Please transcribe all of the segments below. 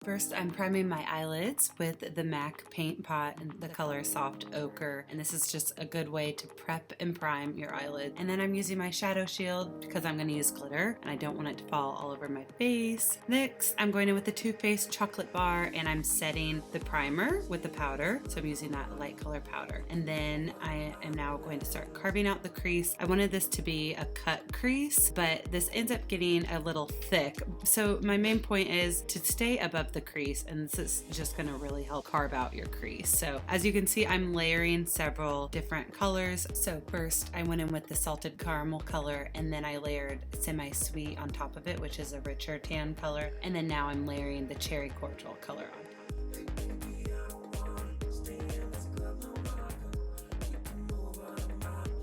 First, I'm priming my eyelids with the MAC paint pot in the color Soft Ochre, and this is just a good way to prep and prime your eyelid. And then I'm using my shadow shield because I'm going to use glitter and I don't want it to fall all over my face. Next, I'm going in with the Too Faced chocolate bar and I'm setting the primer with the powder, so I'm using that light color powder. And then I am now going to start carving out the crease. I wanted this to be a cut crease, but this ends up getting a little thick. So my main point is to stay above the crease, and this is just going to really help carve out your crease. So as you can see, I'm layering several different colors. So first I went in with the salted caramel color, and then I layered semi-sweet on top of it, which is a richer tan color, and then now I'm layering the cherry cordial color on.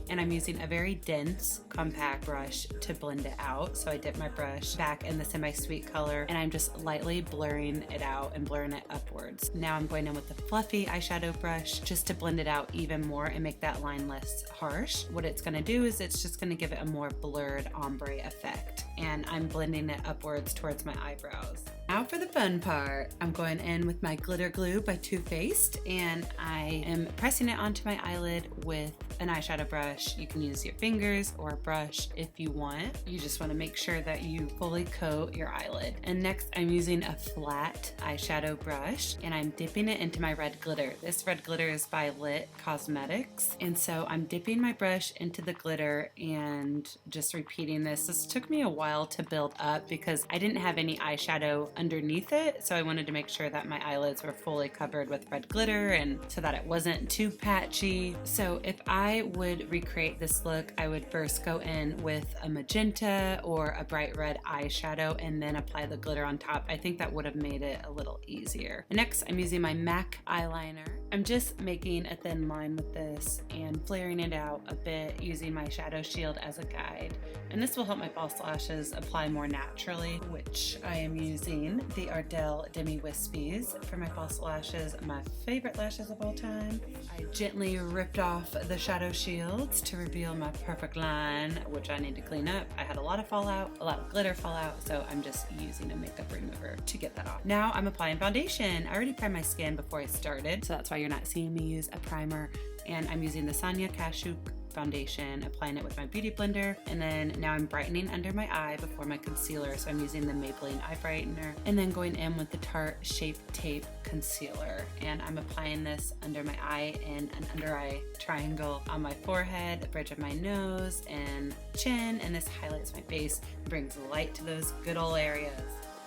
And I'm using a very dense, compact brush to blend it out. So I dip my brush back in the semi-sweet color and I'm just lightly blurring it out and blurring it upwards. Now I'm going in with the fluffy eyeshadow brush just to blend it out even more and make that line less harsh. What it's gonna do is it's just gonna give it a more blurred ombre effect. And I'm blending it upwards towards my eyebrows. Now for the fun part, I'm going in with my glitter glue by Too Faced, and I am pressing it onto my eyelid with an eyeshadow brush. You can use your fingers or a brush if you want. You just want to make sure that you fully coat your eyelid. And next I'm using a flat eyeshadow brush and I'm dipping it into my red glitter. This red glitter is by Lit Cosmetics, and so I'm dipping my brush into the glitter and just repeating this. This took me a while to build up because I didn't have any eyeshadow underneath it, so I wanted to make sure that my eyelids were fully covered with red glitter and so that it wasn't too patchy. So if I would recreate this look, I would first go in with a magenta or a bright red eyeshadow and then apply the glitter on top. I think that would have made it a little easier. And next I'm using my MAC eyeliner. I'm just making a thin line with this and flaring it out a bit using my shadow shield as a guide. And this will help my false lashes apply more naturally, which I am using the Ardell Wispies for my false lashes, my favorite lashes of all time. I gently ripped off the shadow shields to reveal my perfect line, which I need to clean up. I had a lot of fallout, a lot of glitter fallout, so I'm just using a makeup remover to get that off. Now I'm applying foundation. I already primed my skin before I started, so that's why you're not seeing me use a primer. And I'm using the Sonia Kashuk foundation, applying it with my beauty blender, and then now I'm brightening under my eye before my concealer, so I'm using the Maybelline eye brightener, and then going in with the Tarte ShapeTape concealer, and I'm applying this under my eye in an under eye triangle on my forehead, the bridge of my nose and chin, and this highlights my face, brings light to those good old areas.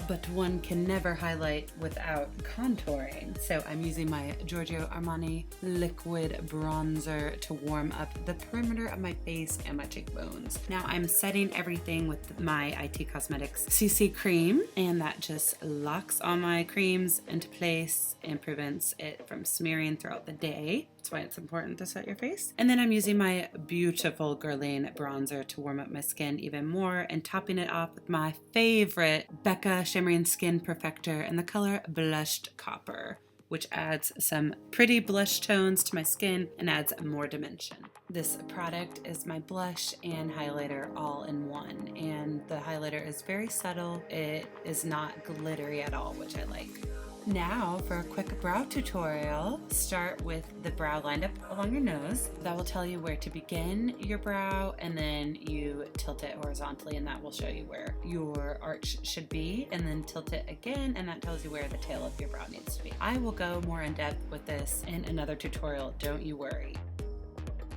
But one can never highlight without contouring. So I'm using my Giorgio Armani liquid bronzer to warm up the perimeter of my face and my cheekbones. Now I'm setting everything with my IT Cosmetics CC cream, and that just locks all my creams into place and prevents it from smearing throughout the day. That's why it's important to set your face. And then I'm using my beautiful Guerlain Bronzer to warm up my skin even more, and topping it off with my favorite Becca Shimmering Skin Perfector in the color Blushed Copper, which adds some pretty blush tones to my skin and adds more dimension. This product is my blush and highlighter all in one, and the highlighter is very subtle. It is not glittery at all, which I like. Now for a quick brow tutorial, start with the brow lined up along your nose. That will tell you where to begin your brow, and then you tilt it horizontally and that will show you where your arch should be, and then tilt it again and that tells you where the tail of your brow needs to be. I will go more in depth with this in another tutorial, don't you worry.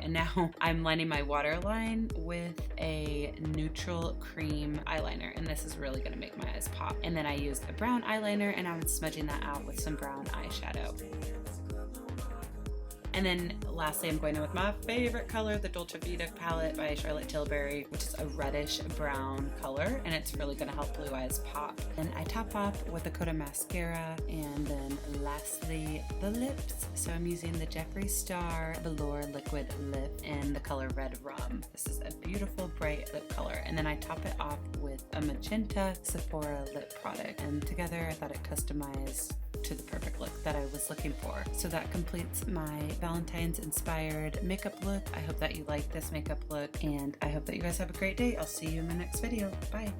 And now I'm lining my waterline with a neutral cream eyeliner, and this is really gonna make my eyes pop. And then I used a brown eyeliner and I'm smudging that out with some brown eyeshadow. And then lastly, I'm going in with my favorite color, the Dolce Vita palette by Charlotte Tilbury, which is a reddish brown color, and it's really gonna help blue eyes pop. And I top off with a coat of mascara, and then lastly, the lips. So I'm using the Jeffree Star Velour Liquid Lip in the color RedRum. This is a beautiful bright lip color. And then I top it off with a magenta Sephora lip product. And together I thought it customized to the perfect look that I was looking for. So that completes my Valentine's inspired makeup look. I hope that you like this makeup look, and I hope that you guys have a great day. I'll see you in my next video. Bye.